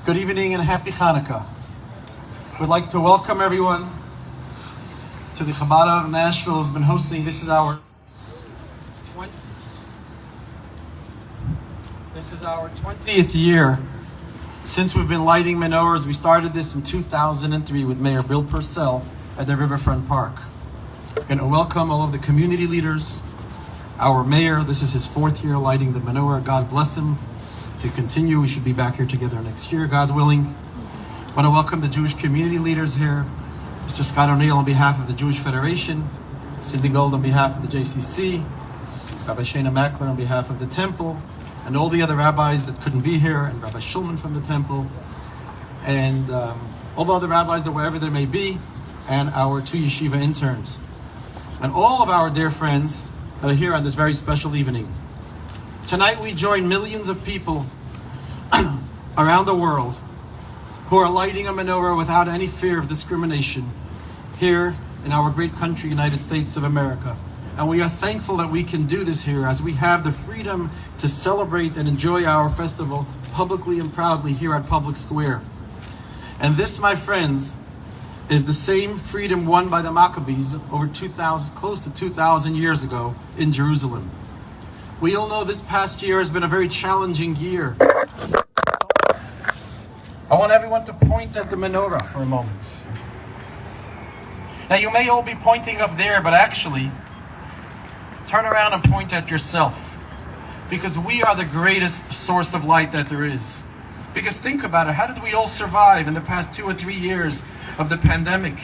Good evening and happy Hanukkah. We'd like to welcome everyone to the Alcaldde de Nashville has been hosting. This is our 20th year since we've been lighting menorahs. We started this in 2003 with Mayor Bill Purcell at the Riverfront Park. And welcome all of the community leaders. Our mayor, this is his 4th year lighting the menorah. God bless him to continue. We should be back here together next year, God willing. I want to welcome the Jewish community leaders here. Mr. Scott O'Neill on behalf of the Jewish Federation, Cindy Gold on behalf of the JCC, Rabbi Shana Mackler on behalf of the Temple, and all the other rabbis that couldn't be here, and Rabbi Shulman from the Temple, and all the other rabbis that wherever they may be, and our 2 yeshiva interns, and all of our dear friends that are here on this very special evening. Tonight we join millions of people around the world who are lighting a menorah without any fear of discrimination here in our great country, United States of America. And we are thankful that we can do this here as we have the freedom to celebrate and enjoy our festival publicly and proudly here at Public Square. And this, my friends, is the same freedom won by the Maccabees over close to 2,000 years ago in Jerusalem. We all know this past year has been a very challenging year. I want everyone to point at the menorah for a moment. Now you may all be pointing up there, but actually, turn around and point at yourself. Because we are the greatest source of light that there is. Because think about it, how did we all survive in the past 2 or 3 years of the pandemic?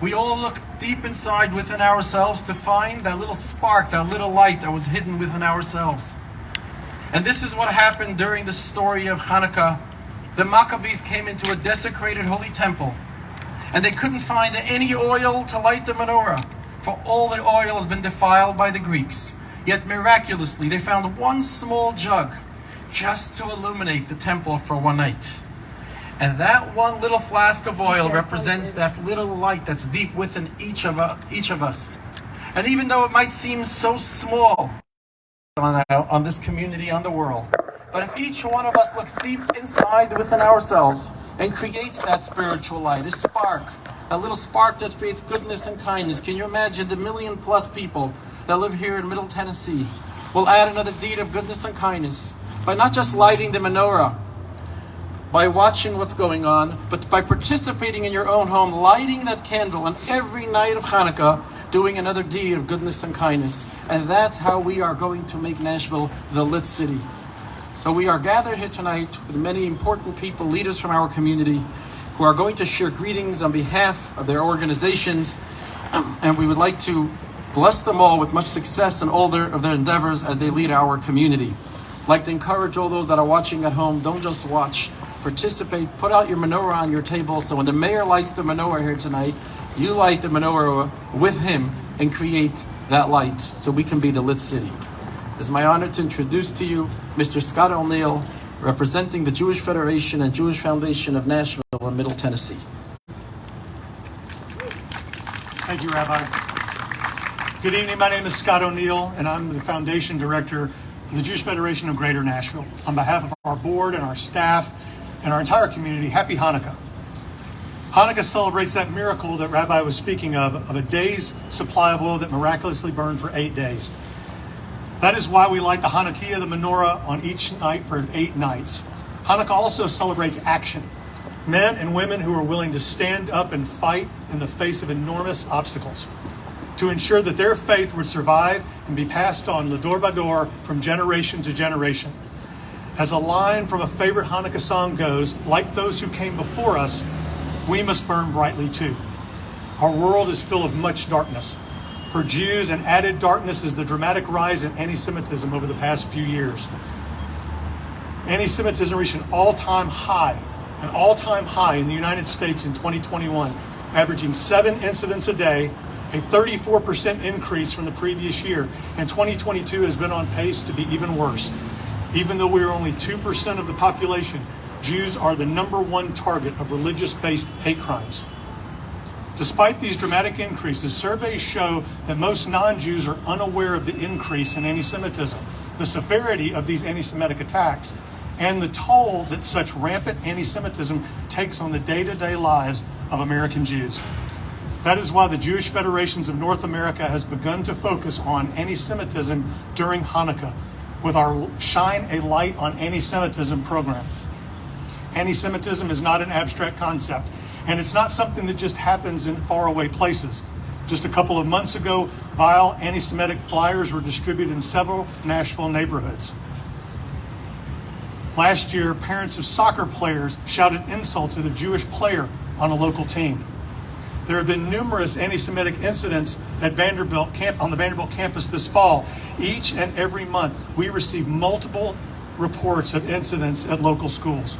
We all looked deep inside within ourselves to find that little spark, that little light that was hidden within ourselves. And this is what happened during the story of Hanukkah. The Maccabees came into a desecrated holy temple, and they couldn't find any oil to light the menorah, for all the oil has been defiled by the Greeks. Yet miraculously, they found one small jug just to illuminate the temple for one night. And that one little flask of oil represents that little light that's deep within each of us. And even though it might seem so small on this community, on the world, but if each one of us looks deep inside within ourselves and creates that spiritual light, a spark, a little spark that creates goodness and kindness, can you imagine the 1 million+ people that live here in Middle Tennessee will add another deed of goodness and kindness by not just lighting the menorah, by watching what's going on, but by participating in your own home, lighting that candle, and every night of Hanukkah, doing another deed of goodness and kindness. And that's how we are going to make Nashville the lit city. So we are gathered here tonight with many important people, leaders from our community, who are going to share greetings on behalf of their organizations, and we would like to bless them all with much success in all of their endeavors as they lead our community. I'd like to encourage all those that are watching at home, don't just watch, participate, put out your menorah on your table, so when the mayor lights the menorah here tonight, you light the menorah with him and create that light so we can be the lit city. It's my honor to introduce to you Mr. Scott O'Neill, representing the Jewish Federation and Jewish Foundation of Nashville in Middle Tennessee. Thank you, Rabbi. Good evening. My name is Scott O'Neill, and I'm the Foundation Director of the Jewish Federation of Greater Nashville. On behalf of our board and our staff and our entire community, happy Hanukkah. Hanukkah celebrates that miracle that Rabbi was speaking of a day's supply of oil that miraculously burned for 8 days. That is why we light the Hanukkah, the menorah, on each night for 8 nights. Hanukkah also celebrates action. Men and women who are willing to stand up and fight in the face of enormous obstacles to ensure that their faith would survive and be passed on l'dor vador from generation to generation. As a line from a favorite Hanukkah song goes, like those who came before us, we must burn brightly too. Our world is full of much darkness. For Jews, an added darkness is the dramatic rise in anti-Semitism over the past few years. Anti-Semitism reached an all-time high in the United States in 2021, averaging 7 incidents a day, a 34% increase from the previous year, and 2022 has been on pace to be even worse. Even though we are only 2% of the population, Jews are the #1 target of religious-based hate crimes. Despite these dramatic increases, surveys show that most non-Jews are unaware of the increase in anti-Semitism, the severity of these anti-Semitic attacks, and the toll that such rampant anti-Semitism takes on the day-to-day lives of American Jews. That is why the Jewish Federations of North America has begun to focus on anti-Semitism during Hanukkah with our Shine a Light on Anti-Semitism program. Anti-Semitism is not an abstract concept, and it's not something that just happens in faraway places. Just a couple of months ago, vile anti-Semitic flyers were distributed in several Nashville neighborhoods. Last year, parents of soccer players shouted insults at a Jewish player on a local team. There have been numerous anti-Semitic incidents at on the Vanderbilt campus this fall. Each and every month, we receive multiple reports of incidents at local schools.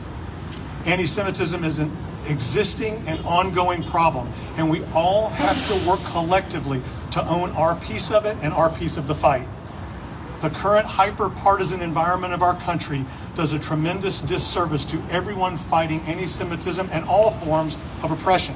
Anti-Semitism is an existing and ongoing problem, and we all have to work collectively to own our piece of it and our piece of the fight. The current hyper-partisan environment of our country does a tremendous disservice to everyone fighting anti-Semitism and all forms of oppression.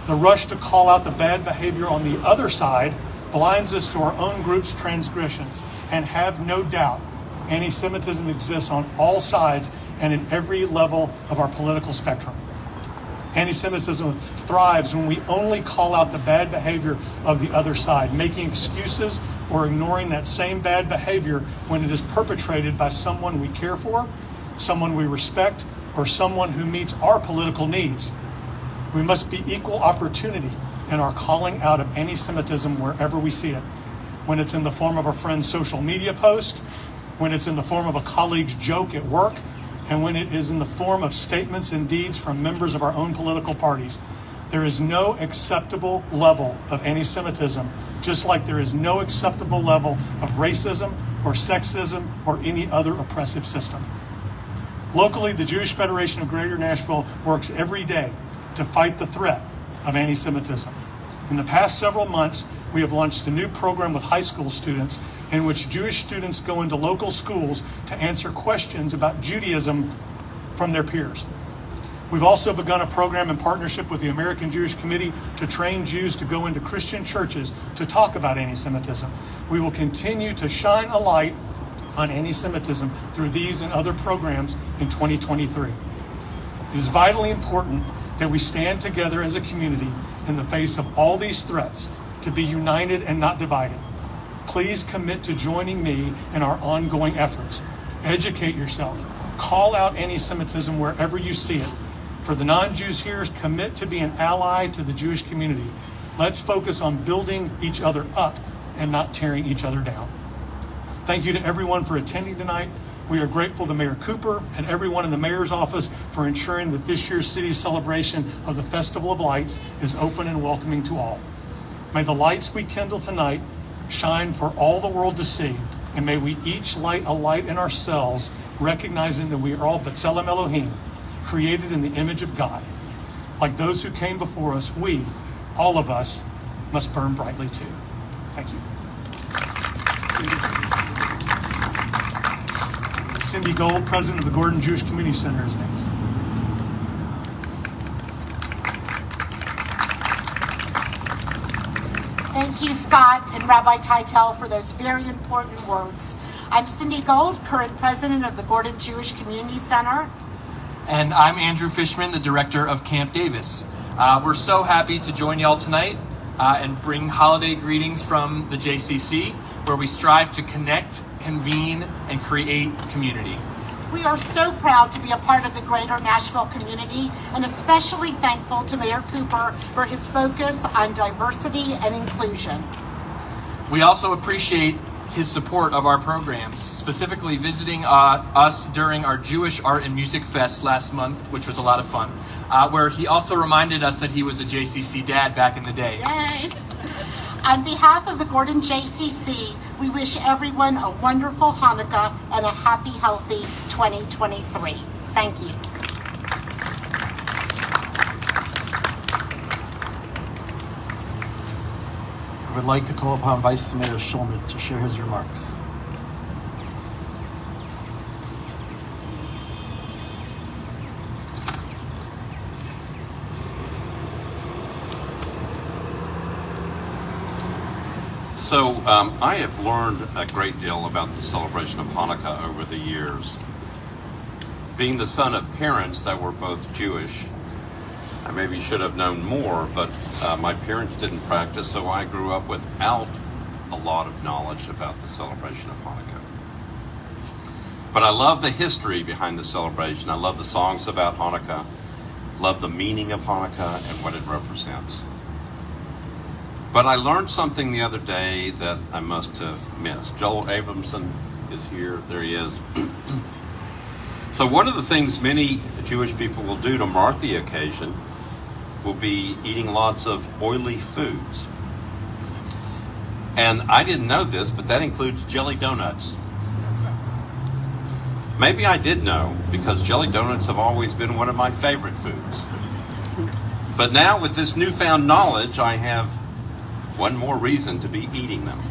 The rush to call out the bad behavior on the other side blinds us to our own group's transgressions. And have no doubt, anti-Semitism exists on all sides and in every level of our political spectrum. Anti-Semitism thrives when we only call out the bad behavior of the other side, making excuses or ignoring that same bad behavior when it is perpetrated by someone we care for, someone we respect, or someone who meets our political needs. We must be equal opportunity in our calling out of anti-Semitism wherever we see it. When it's in the form of a friend's social media post, when it's in the form of a colleague's joke at work, and when it is in the form of statements and deeds from members of our own political parties. There is no acceptable level of anti-Semitism, just like there is no acceptable level of racism or sexism or any other oppressive system. Locally, the Jewish Federation of Greater Nashville works every day to fight the threat of anti-Semitism. In the past several months, we have launched a new program with high school students in which Jewish students go into local schools to answer questions about Judaism from their peers. We've also begun a program in partnership with the American Jewish Committee to train Jews to go into Christian churches to talk about anti-Semitism. We will continue to shine a light on anti-Semitism through these and other programs in 2023. It is vitally important that we stand together as a community in the face of all these threats, to be united and not divided. Please commit to joining me in our ongoing efforts. Educate yourself. Call out anti-Semitism wherever you see it. For the non-Jews here, commit to be an ally to the Jewish community. Let's focus on building each other up and not tearing each other down. Thank you to everyone for attending tonight. We are grateful to Mayor Cooper and everyone in the mayor's office for ensuring that this year's city's celebration of the Festival of Lights is open and welcoming to all. May the lights we kindle tonight shine for all the world to see, and may we each light a light in ourselves, recognizing that we are all B'Tselem Elohim, created in the image of God. Like those who came before us, we, all of us, must burn brightly too. Thank you. Cindy Gold, President of the Gordon Jewish Community Center, is next. Thank you, Scott and Rabbi Teitel, for those very important words. I'm Cindy Gold, current president of the Gordon Jewish Community Center. And I'm Andrew Fishman, the director of Camp Davis. We're so happy to join y'all tonight and bring holiday greetings from the JCC, where we strive to connect, convene, and create community. We are so proud to be a part of the Greater Nashville community, and especially thankful to Mayor Cooper for his focus on diversity and inclusion. We also appreciate his support of our programs, specifically visiting us during our Jewish Art and Music Fest last month, which was a lot of fun, where he also reminded us that he was a JCC dad back in the day. Yay! On behalf of the Gordon JCC, we wish everyone a wonderful Hanukkah and a happy, healthy 2023. Thank you. I would like to call upon Vice Mayor Schulman to share his remarks. So I have learned a great deal about the celebration of Hanukkah over the years. being the son of parents that were both Jewish, I maybe should have known more, but my parents didn't practice, so I grew up without a lot of knowledge about the celebration of Hanukkah. But I love the history behind the celebration. I love the songs about Hanukkah, love the meaning of Hanukkah and what it represents. But I learned something the other day that I must have missed. Joel Abramson is here. There he is. So one of the things many Jewish people will do to mark the occasion will be eating lots of oily foods. And I didn't know this, but that includes jelly donuts. Maybe I did know, because jelly donuts have always been one of my favorite foods. But now with this newfound knowledge, I have one more reason to be eating them.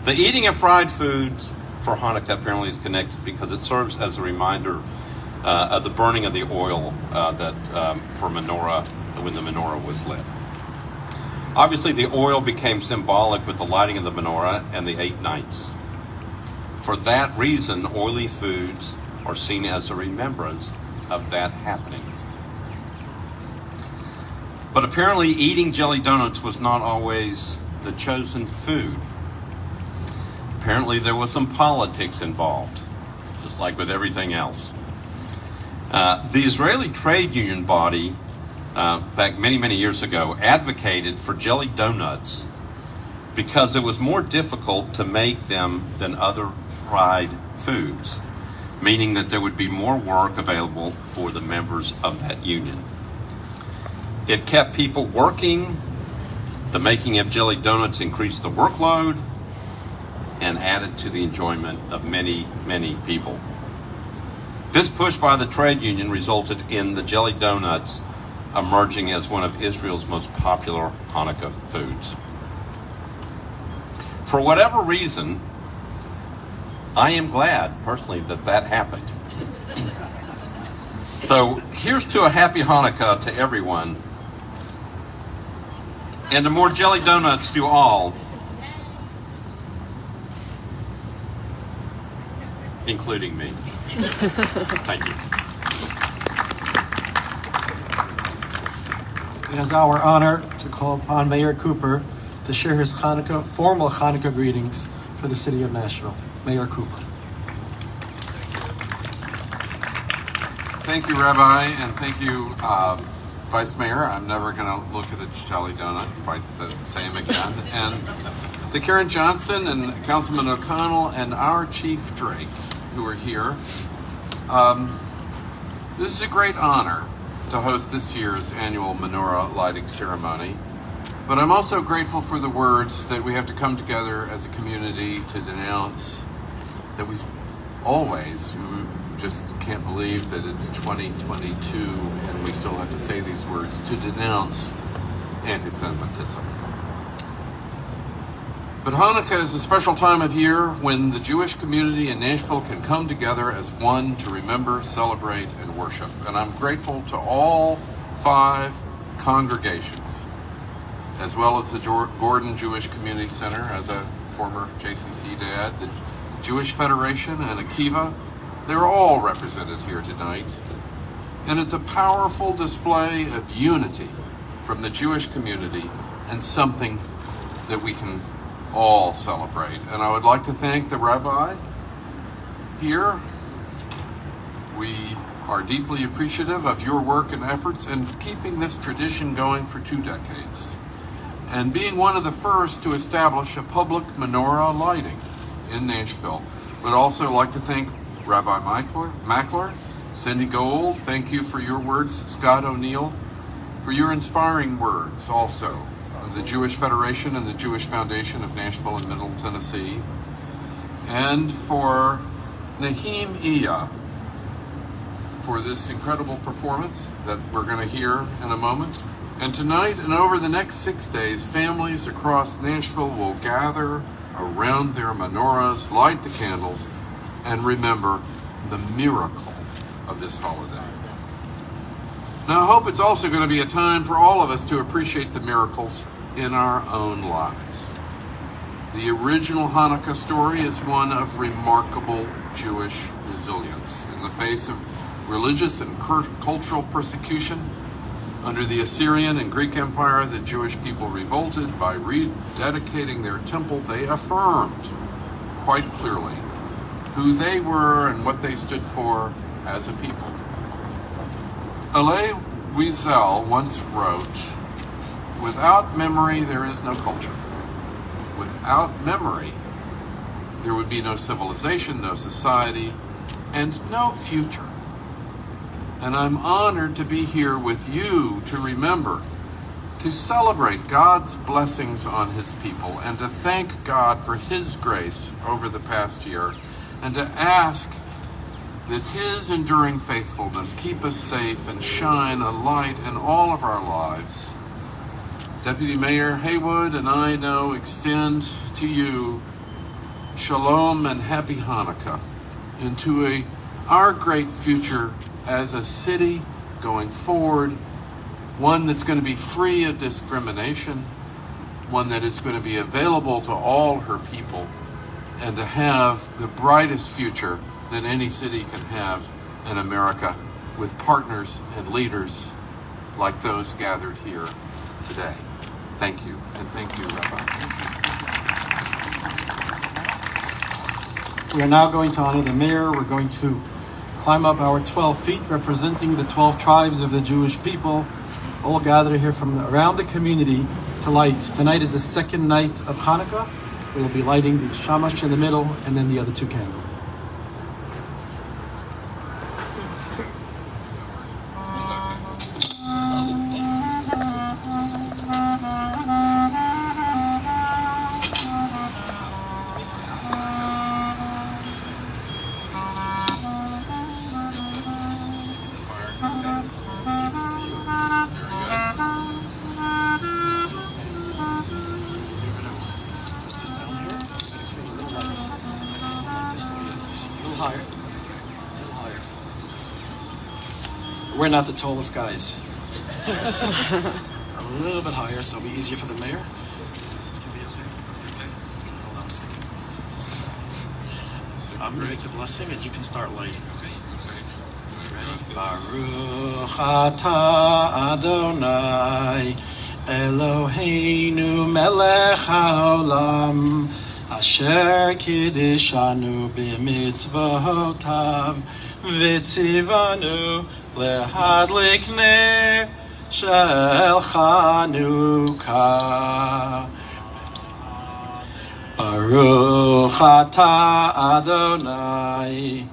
The eating of fried foods for Hanukkah apparently is connected because it serves as a reminder of the burning of the oil for menorah, when the menorah was lit. Obviously, the oil became symbolic with the lighting of the menorah and the 8 nights. For that reason, oily foods are seen as a remembrance of that happening. But apparently, eating jelly donuts was not always the chosen food. Apparently, there was some politics involved, just like with everything else. The Israeli trade union body, back many years ago, advocated for jelly donuts because it was more difficult to make them than other fried foods, meaning that there would be more work available for the members of that union. It kept people working. The making of jelly donuts increased the workload and added to the enjoyment of many people. This push by the trade union resulted in the jelly donuts emerging as one of Israel's most popular Hanukkah foods. For whatever reason, I am glad personally that happened. So here's to a happy Hanukkah to everyone, and to more jelly donuts to all, including me. Thank you. It is our honor to call upon Mayor Cooper to share his formal Hanukkah greetings for the city of Nashville. Mayor Cooper. Thank you, Rabbi, and thank you, Vice Mayor. I'm never going to look at a jelly donut quite the same again. And to Karen Johnson and Councilman O'Connell and our Chief Drake, who are here. This is a great honor to host this year's annual menorah lighting ceremony. But I'm also grateful for the words that we have to come together as a community to denounce that we just can't believe that it's 2022 and we still have to say these words, to denounce anti-Semitism. But Hanukkah is a special time of year when the Jewish community in Nashville can come together as one to remember, celebrate, and worship. And I'm grateful to all 5 congregations, as well as the Gordon Jewish Community Center, as a former JCC dad, the Jewish Federation, and Akiva. They're all represented here tonight. And it's a powerful display of unity from the Jewish community and something that we can all celebrate. And I would like to thank the Rabbi here. We are deeply appreciative of your work and efforts in keeping this tradition going for 2 decades and being one of the first to establish a public menorah lighting in Nashville. Would also like to thank Rabbi Mackler, Cindy Gold, thank you for your words, Scott O'Neill, for your inspiring words also, the Jewish Federation and the Jewish Foundation of Nashville and Middle Tennessee, and for Nahim Iya for this incredible performance that we're going to hear in a moment. And tonight and over the next 6 days, families across Nashville will gather around their menorahs, light the candles, and remember the miracle of this holiday. Now, I hope it's also going to be a time for all of us to appreciate the miracles in our own lives. The original Hanukkah story is one of remarkable Jewish resilience. In the face of religious and cultural persecution under the Assyrian and Greek Empire, the Jewish people revolted. By rededicating their temple, they affirmed quite clearly who they were and what they stood for as a people. Elie Wiesel once wrote, "Without memory, there is no culture. Without memory, there would be no civilization, no society, and no future." And I'm honored to be here with you to remember, to celebrate God's blessings on his people, and to thank God for his grace over the past year, and to ask that his enduring faithfulness keep us safe and shine a light in all of our lives. Deputy Mayor Haywood and I now extend to you shalom and happy Hanukkah into our great future as a city going forward, one that's going to be free of discrimination, one that is going to be available to all her people, and to have the brightest future that any city can have in America, with partners and leaders like those gathered here today. Thank you, and thank you, Rabbi. We are now going to honor the mayor. We're going to climb up our 12 feet representing the 12 tribes of the Jewish people, all gathered here from around the community to light. Tonight is the second night of Hanukkah. We will be lighting the shamash in the middle and then the other two candles. We're not the tallest guys. Yes. A little bit higher, so it'll be easier for the mayor. This is gonna be okay. Okay. Hold on a second. So, I'm gonna make the blessing, and you can start lighting. Okay. Ready? Baruch atah Adonai Eloheinu melech haolam asher kiddishanu b'mitzvotav v'tzivanu lehadlik ner shel Hanukkah. Baruch atah Adonai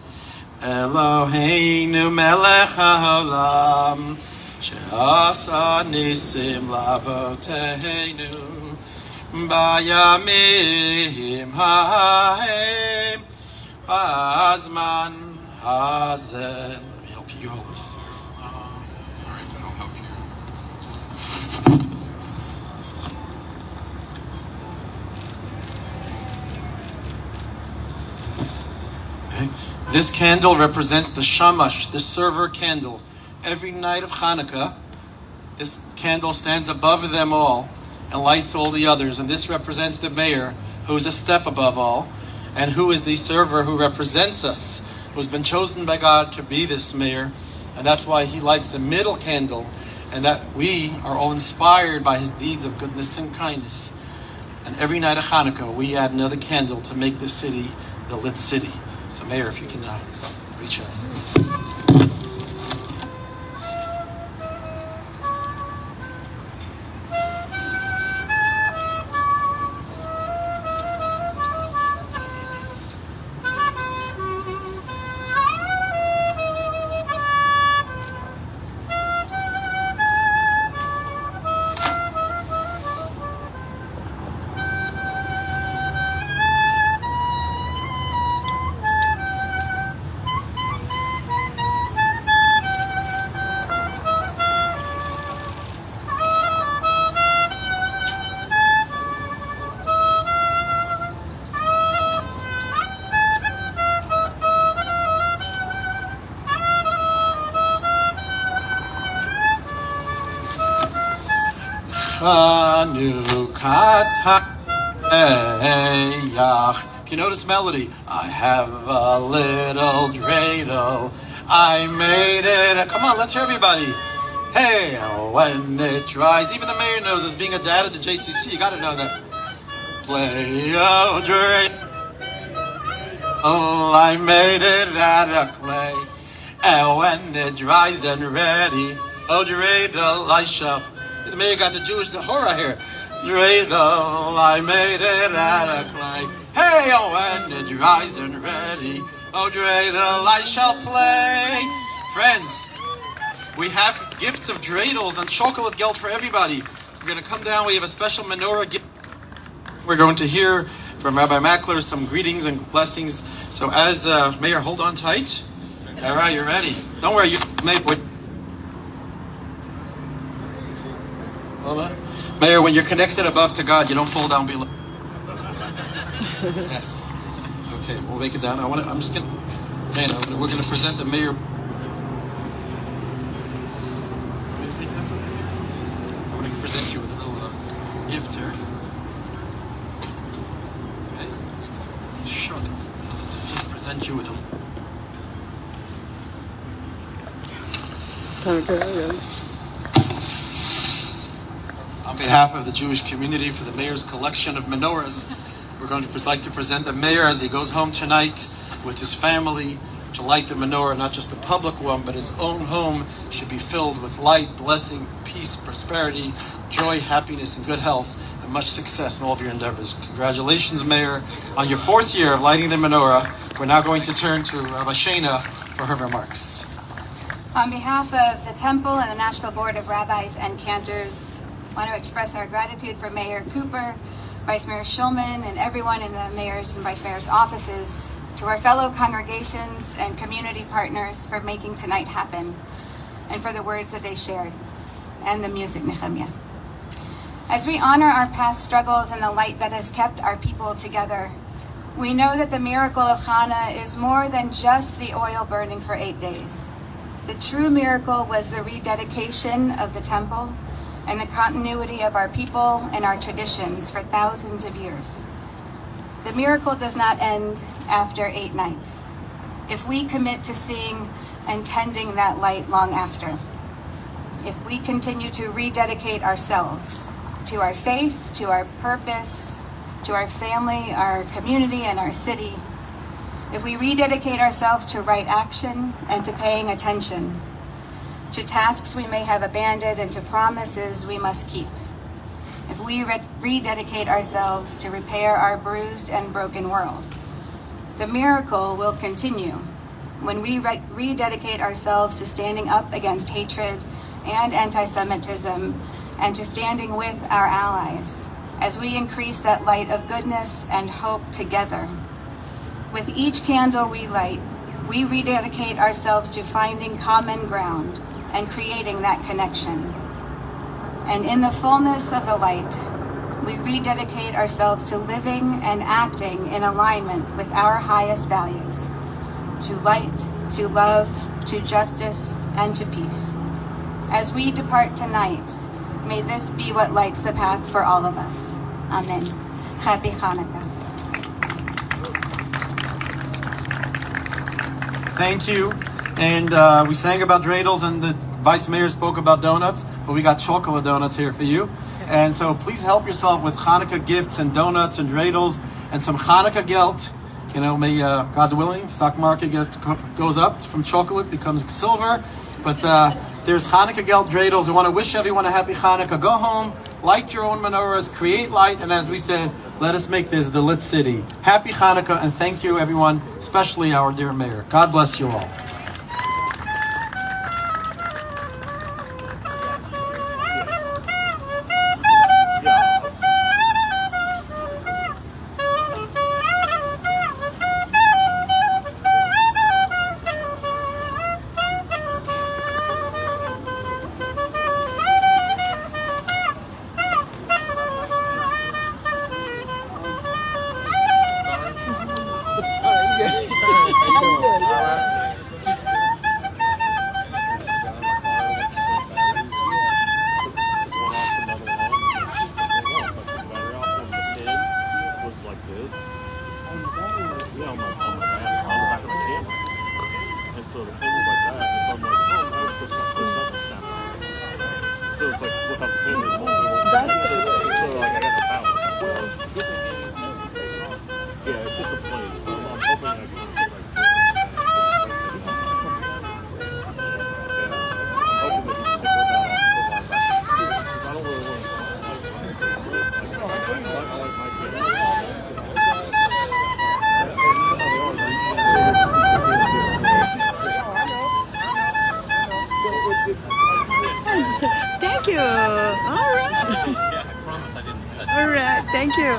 Eloheinu melech haolam she'asa nisim lavoteinu bayamim hahem ba'azman hazeh. Let me help you hold this. All right, I'll help you. Okay. This candle represents the shamash, the server candle. Every night of Hanukkah, this candle stands above them all and lights all the others. And this represents the mayor, who is a step above all, and who is the server who represents us, who's been chosen by God to be this mayor. And that's why he lights the middle candle, and that we are all inspired by his deeds of goodness and kindness. And every night of Hanukkah, we add another candle to make this city the lit city. So Mayor, if you can reach out. Hanukkah If you notice melody, I have a little dreidel, I made it. Come on, let's hear everybody. Hey, when it dries. Even the mayor knows, as being a dad at the JCC, you gotta know that. Play a dreidel, oh, I made it out of clay. And when it dries and ready, oh, dreidel, I shall. The mayor got the Jewish Nahora here. Dreidel, I made it out of clay. Hey, oh, when it dries and ready, oh, dreidel, I shall play. Friends, we have gifts of dreidels and chocolate gelt for everybody. We're going to come down. We have a special menorah gift. We're going to hear from Rabbi Mackler some greetings and blessings. So as Mayor, hold on tight. All right, you're ready. Don't worry, you may. Hold on. Mayor, when you're connected above to God, you don't fall down below. Yes. Okay, we'll make it down. I'm just gonna. Man, we're gonna present the mayor. I'm gonna present you with a little gift here. Okay. Sure. Just present you with a. On behalf of the Jewish community, for the mayor's collection of menorahs, we're going to like to present the mayor as he goes home tonight with his family to light the menorah, not just a public one, but his own home should be filled with light, blessing, peace, prosperity, joy, happiness, and good health, and much success in all of your endeavors. Congratulations, Mayor, on your 4th year of lighting the menorah. We're now going to turn to Rabbi Shana for her remarks. On behalf of the Temple and the Nashville Board of Rabbis and Cantors, I want to express our gratitude for Mayor Cooper, Vice Mayor Schulman, and everyone in the mayor's and vice mayor's offices, to our fellow congregations and community partners for making tonight happen, and for the words that they shared, and the music, Nehemiah. As we honor our past struggles and the light that has kept our people together, we know that the miracle of Hanukkah is more than just the oil burning for 8 days. The true miracle was the rededication of the temple and the continuity of our people and our traditions for thousands of years. The miracle does not end after 8 nights, if we commit to seeing and tending that light long after. If we continue to rededicate ourselves to our faith, to our purpose, to our family, our community, and our city, if we rededicate ourselves to right action and to paying attention, to tasks we may have abandoned and to promises we must keep. If we rededicate ourselves to repair our bruised and broken world, the miracle will continue when we rededicate ourselves to standing up against hatred and anti-Semitism and to standing with our allies as we increase that light of goodness and hope together. With each candle we light, we rededicate ourselves to finding common ground and creating that connection. And in the fullness of the light, we rededicate ourselves to living and acting in alignment with our highest values, to light, to love, to justice, and to peace. As we depart tonight, may this be what lights the path for all of us. Amen. Happy Hanukkah. Thank you. And we sang about dreidels, and the Vice Mayor spoke about donuts, but we got chocolate donuts here for you. And so please help yourself with Hanukkah gifts and donuts and dreidels and some Hanukkah gelt. You know, may God willing, stock market goes up from chocolate, becomes silver. But there's Hanukkah gelt dreidels. We want to wish everyone a happy Hanukkah. Go home, light your own menorahs, create light, and as we said, let us make this the lit city. Happy Hanukkah, and thank you, everyone, especially our dear Mayor. God bless you all. on the back of my camera. And so the pin was like that. And so I'm like, oh, there's nothing snapping. So it's like without the pin, there's multiple. So like I got no power. Well, yeah, it's just a plane. So I'm hoping I can get like. Thank you. All right. Yeah, I promise I didn't touch. All right. Thank you.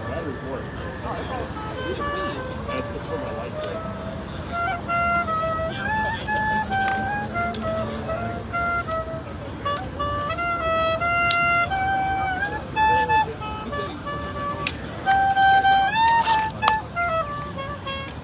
That is work.